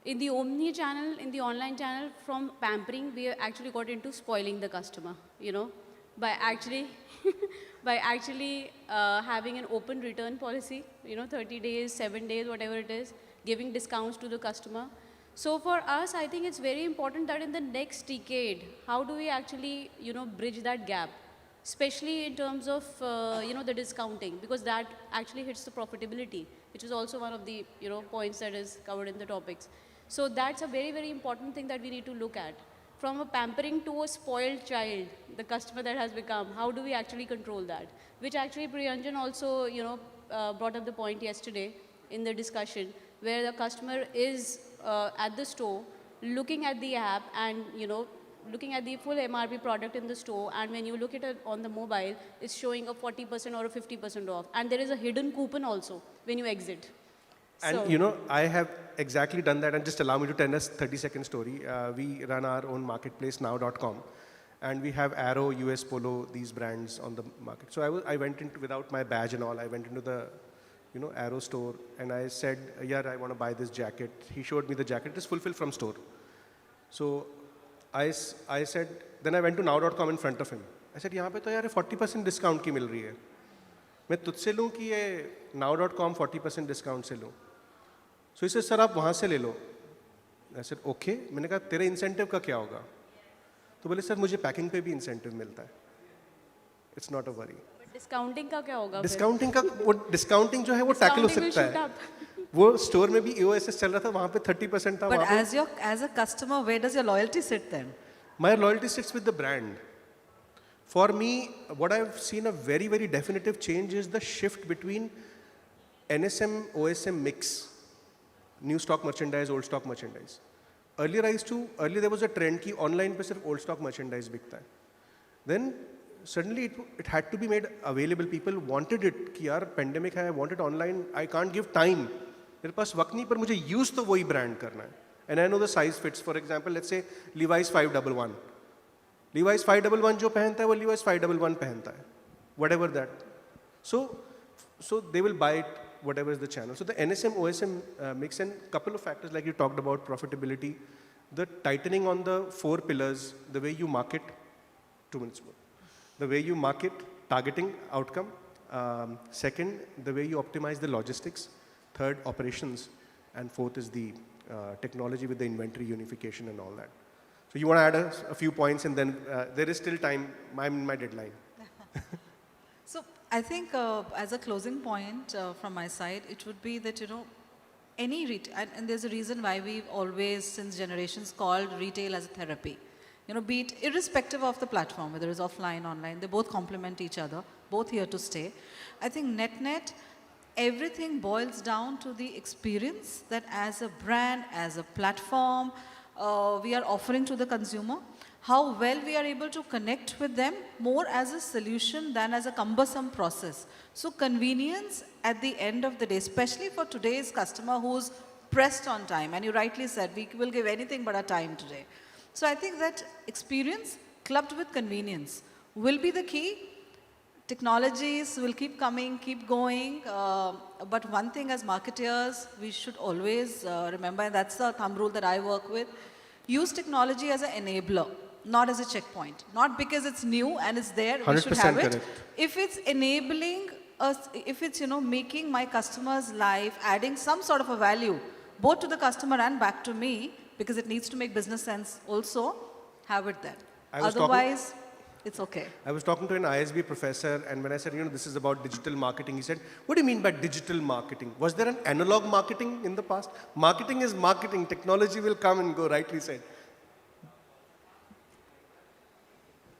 In the omni-channel, in the online channel, from pampering, we actually got into spoiling the customer, by actually, having an open return policy, 30 days, 7 days, whatever it is, giving discounts to the customer. So for us, I think it's very important that in the next decade, how do we actually, bridge that gap, especially in terms of, the discounting, because that actually hits the profitability, which is also one of the, points that is covered in the topics. So that's a very, very important thing that we need to look at. From a pampering to a spoiled child, the customer that has become, how do we actually control that? Which actually Priyanjan also, brought up the point yesterday in the discussion, where the customer is at the store, looking at the app and, looking at the full MRP product in the store, and when you look at it on the mobile, it's showing a 40% or a 50% off. And there is a hidden coupon also when you exit. And So, I have exactly done that, and just allow me to tell us 30-second story. We run our own marketplace now.com, and we have Arrow, US Polo, these brands on the market. So I went into, without my badge and all, I went into the Arrow store, and I said, yeah, I want to buy this jacket. He showed me the jacket. It is fulfilled from store. So I said, then I went to now.com in front of him. I said, यहाँ पे तो यार 40% discount की मिल रही है, मैं तुझसे लूँ कि ये now.com 40% डिस्काउंट से लूँ? So he said, सर आप वहाँ से ले लो. I said, okay. मैंने कहा तेरे इंसेंटिव का क्या होगा? तो बोले सर मुझे पैकिंग पे भी इंसेंटिव मिलता है. It's not a worry. Discounting का क्या होगा? डिस्काउंटिंग का वो डिस्काउंटिंग जो है वो टैकल हो सकता है. वो स्टोर में भी EOSS चल रहा था, वहाँ पे 30% था. But as a customer, where does your loyalty sit then? My loyalty sits with the brand. For me, what I've seen a very, very definitive change is the shift between NSM, OSM mix, new stock merchandise, old stock merchandise. Earlier there was a trend कि online पे सिर्फ old stock merchandise बिकता है. Then suddenly it had to be made available. People wanted it कि यार pandemic है, I want it online, I can't give time. मेरे पास वक्त नहीं, पर मुझे use तो वही brand करना है. And I know the size fits. For example, let's say Levi's 511. Levi's 511 जो पहनता है वो Levi's 511 पहनता है. Whatever that. So they will buy it, whatever is the channel. So the NSM, OSM mix, and couple of factors like you talked about, profitability, the tightening on the 4 pillars, the way you market, 2 minutes more. The way you market, targeting outcome. Second, the way you optimize the logistics. Third, operations. And fourth is the technology with the inventory unification and all that. So you want to add a few points, and then there is still time. I'm in my deadline. So I think as a closing point from my side, it would be that, any retail, and there's a reason why we've always, since generations, called retail as a therapy. Be it irrespective of the platform, whether it's offline, online, they both complement each other, both here to stay. I think net, everything boils down to the experience that as a brand, as a platform, we are offering to the consumer, how well we are able to connect with them more as a solution than as a cumbersome process. So convenience at the end of the day, especially for today's customer who's pressed on time, and you rightly said, we will give anything but our time today. So I think that experience clubbed with convenience will be the key. Technologies will keep coming, keep going, but one thing as marketers, we should always remember, and that's the thumb rule that I work with, use technology as an enabler, not as a checkpoint. Not because it's new and it's there, we should have it. Correct. If it's enabling us, if it's, making my customer's life, adding some sort of a value, both to the customer and back to me, because it needs to make business sense also, have it there. Otherwise, it's okay. I was talking to an ISB professor, and when I said, this is about digital marketing, he said, what do you mean by digital marketing? Was there an analog marketing in the past? Marketing is marketing. Technology will come and go, rightly said.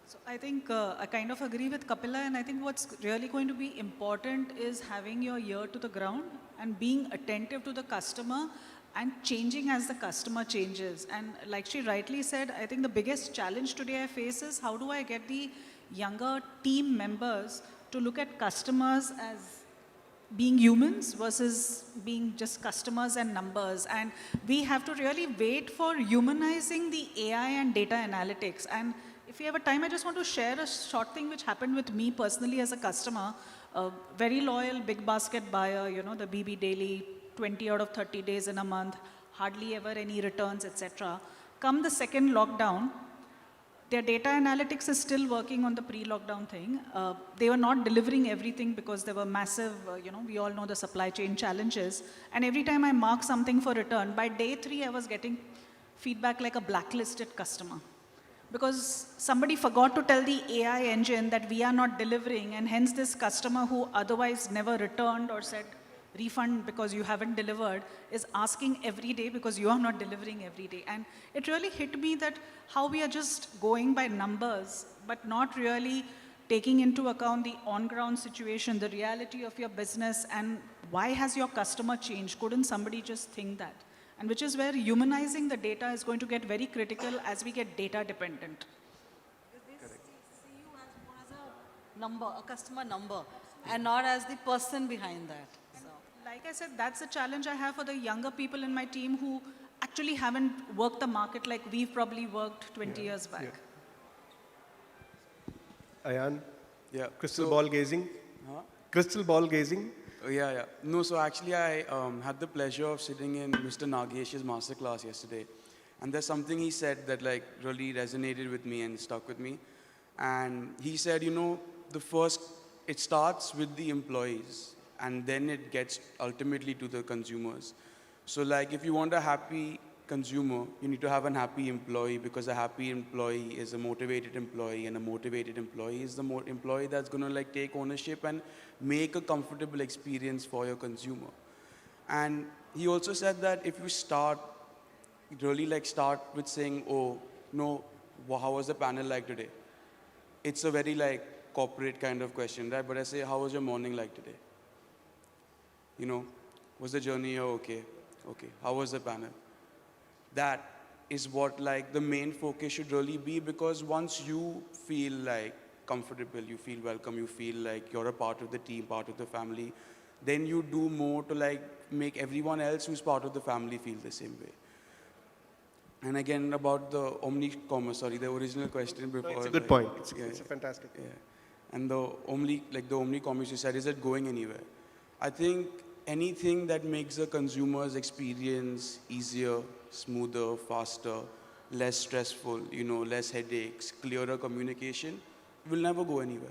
So I think I kind of agree with Kapila, and I think what's really going to be important is having your ear to the ground and being attentive to the customer and changing as the customer changes. And like she rightly said, I think the biggest challenge today I face is how do I get the younger team members to look at customers as being humans versus being just customers and numbers. And we have to really wait for humanizing the AI and data analytics. And if you have a time, I just want to share a short thing which happened with me personally as a customer. A very loyal big basket buyer, the BB Daily, 20 out of 30 days in a month, hardly ever any returns, etc. Come the second lockdown, their data analytics is still working on the pre-lockdown thing. They were not delivering everything because there were massive, we all know the supply chain challenges. And every time I mark something for return, by day 3, I was getting feedback like a blacklisted customer. Because somebody forgot to tell the AI engine that we are not delivering, and hence this customer who otherwise never returned or said, refund because you haven't delivered, is asking every day because you are not delivering every day. And it really hit me that how we are just going by numbers, but not really taking into account the on-ground situation, the reality of your business, and why has your customer changed? Couldn't somebody just think that? And which is where humanizing the data is going to get very critical as we get data dependent. They see you as more as a number, a customer number, and not as the person behind that. Like I said, that's the challenge I have for the younger people in my team who actually haven't worked the market like we've probably worked 20 years back. Yeah. Ayan? Yeah. Crystal ball gazing? Huh? Crystal ball gazing? Yeah. No, so actually I had the pleasure of sitting in Mr. Nagesh's masterclass yesterday. And there's something he said that like really resonated with me and stuck with me. And he said, it starts with the employees and then it gets ultimately to the consumers. So like if you want a happy consumer, you need to have an happy employee, because a happy employee is a motivated employee, and a motivated employee is the employee that's going to like take ownership and make a comfortable experience for your consumer. And he also said that if you start with saying, oh, no, how was the panel like today? It's a very like corporate kind of question, right? But I say, how was your morning like today? Was the journey here okay? Okay. How was the panel? That is what like the main focus should really be, because once you feel like comfortable, you feel welcome, you feel like you're a part of the team, part of the family, then you do more to like make everyone else who's part of the family feel the same way. And again, about the omni-commerce, sorry, the original question before. No, it's a good point. It's a fantastic. Yeah. And the omni-commerce you said, is it going anywhere? I think anything that makes the consumer's experience easier, smoother, faster, less stressful, less headaches, clearer communication, will never go anywhere.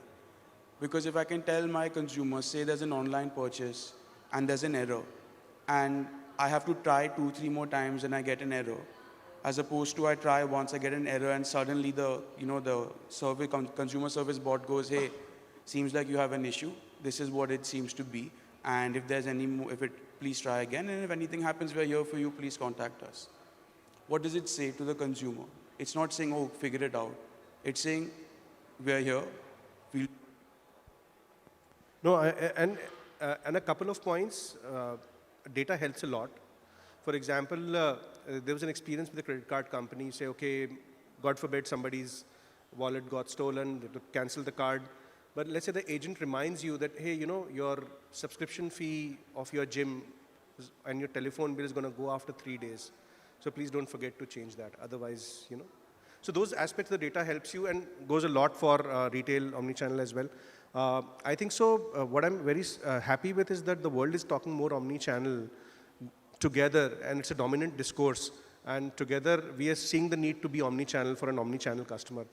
Because if I can tell my consumer, say there's an online purchase and there's an error, and I have to try 2-3 more times and I get an error, as opposed to I try once, I get an error, and suddenly the consumer service bot goes, hey, seems like you have an issue. This is what it seems to be. And if there's any more, please try again. And if anything happens, we're here for you. Please contact us. What does it say to the consumer? It's not saying, oh, figure it out. It's saying, we're here. No, and a couple of points. Data helps a lot. For example, there was an experience with a credit card company. You say, okay, God forbid somebody's wallet got stolen, they have to cancel the card. But let's say the agent reminds you that, hey, your subscription fee of your gym and your telephone bill is going to go after 3 days. So please don't forget to change that. Otherwise, So those aspects of the data helps you and goes a lot for retail, omnichannel as well. I think so. What I'm very happy with is that the world is talking more omnichannel together, and it's a dominant discourse. And together, we are seeing the need to be omnichannel for an omnichannel customer.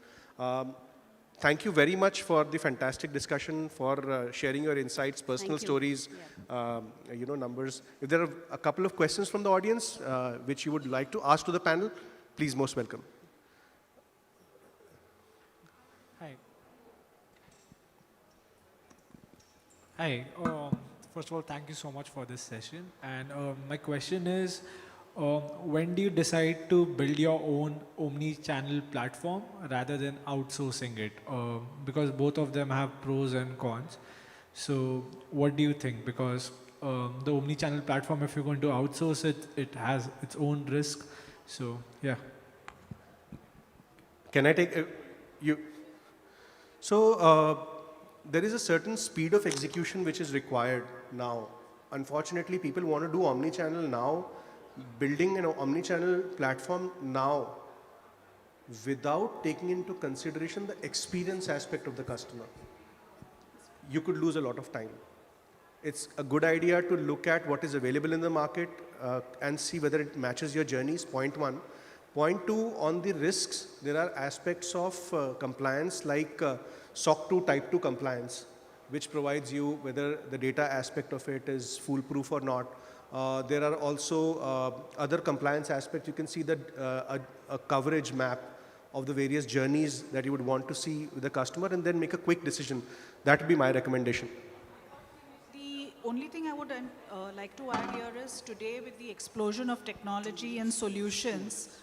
Thank you very much for the fantastic discussion, for sharing your insights, personal stories, numbers. If there are a couple of questions from the audience which you would like to ask to the panel, please, most welcome. Hi. Hi. First of all, thank you so much for this session. And my question is, when do you decide to build your own omni-channel platform rather than outsourcing it? Because both of them have pros and cons. So what do you think? Because the omni-channel platform, if you're going to outsource it, it has its own risk. So yeah. Can I take you? So there is a certain speed of execution which is required now. Unfortunately, people want to do omni-channel now. Building an omnichannel platform now without taking into consideration the experience aspect of the customer, you could lose a lot of time. It's a good idea to look at what is available in the market and see whether it matches your journeys, point one. Point two, on the risks, there are aspects of compliance like SOC 2 Type 2 compliance, which provides you whether the data aspect of it is foolproof or not. There are also other compliance aspects. You can see that a coverage map of the various journeys that you would want to see with the customer, and then make a quick decision. That would be my recommendation. The only thing I would like to add here is today with the explosion of technology and solutions,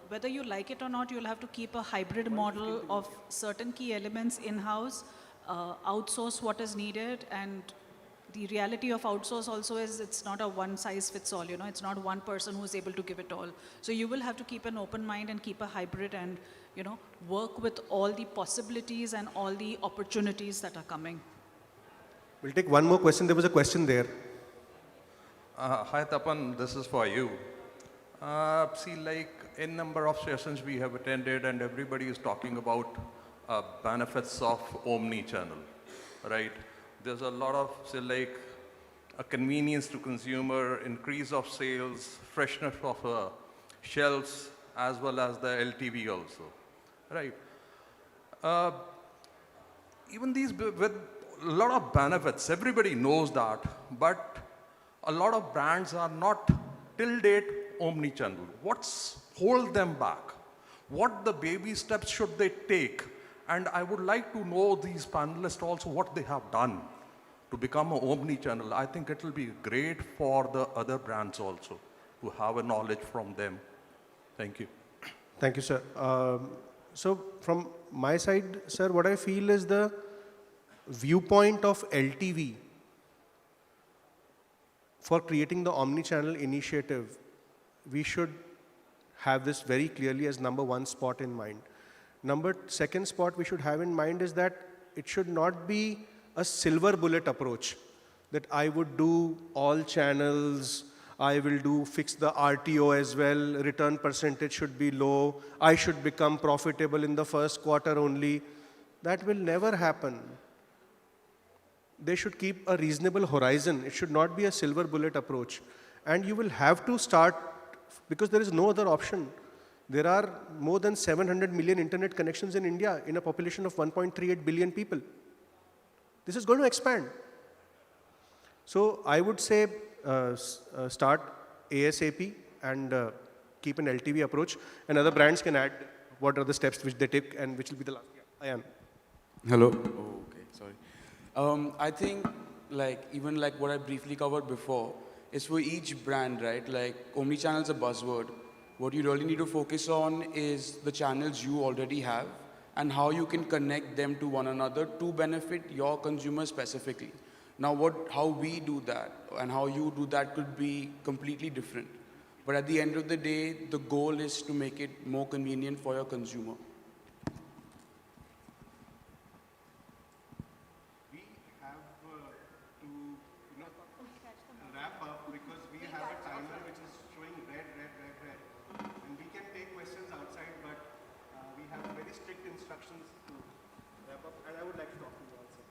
whether you like it or not, you'll have to keep a hybrid model of certain key elements in-house, outsource what is needed, and the reality of outsource also is it's not a one-size-fits-all, it's not one person who's able to give it all. So you will have to keep an open mind and keep a hybrid and, work with all the possibilities and all the opportunities that are coming. We'll take one more question. There was a question there. Hi, Tapan, this is for you. See, like in number of sessions we have attended and everybody is talking about benefits of omni-channel, right? There's a lot of, say, like a convenience to consumer, increase of sales, freshness of shelves, as well as the LTV also, right? Uh, Even these with a lot of benefits, everybody knows that, but a lot of brands are not till date omnichannel. What's hold them back? What the baby steps should they take? And I would like to know these panelists also what they have done to become an omnichannel. I think it will be great for the other brands also to have a knowledge from them. Thank you. Thank you, sir. So from my side, sir, what I feel is the viewpoint of LTV for creating the omni-channel initiative, we should have this very clearly as number one spot in mind. Second spot we should have in mind is that it should not be a silver bullet approach, that I would do all channels, I will fix the RTO as well, return percentage should be low, I should become profitable in the first quarter only. That will never happen. They should keep a reasonable horizon. It should not be a silver bullet approach. And you will have to start, because there is no other option. There are more than 700 million internet connections in India in a population of 1.38 billion people. This is going to expand. So I would say start ASAP and keep an LTV approach, and other brands can add what are the steps which they take and which will be the last. Yeah, Ayan. Hello. Oh, okay, sorry. I think even what I briefly covered before is for each brand, right? Like omnichannel is a buzzword. What you really need to focus on is the channels you already have and how you can connect them to one another to benefit your consumer specifically. Now, how we do that and how you do that could be completely different. But at the end of the day, the goal is to make it more convenient for your consumer. We have to wrap up because we have a timer which is showing red. And we can take questions outside, but we have very strict instructions to wrap up. And I would like to talk to you also.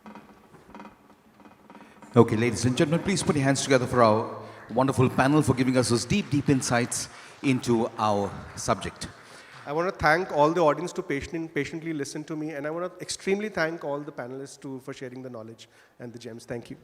Okay, ladies and gentlemen, please put your hands together for our wonderful panel for giving us those deep insights into our subject. I want to thank all the audience to patiently listen to me, and I want to extremely thank all the panelists for sharing the knowledge and the gems. Thank you.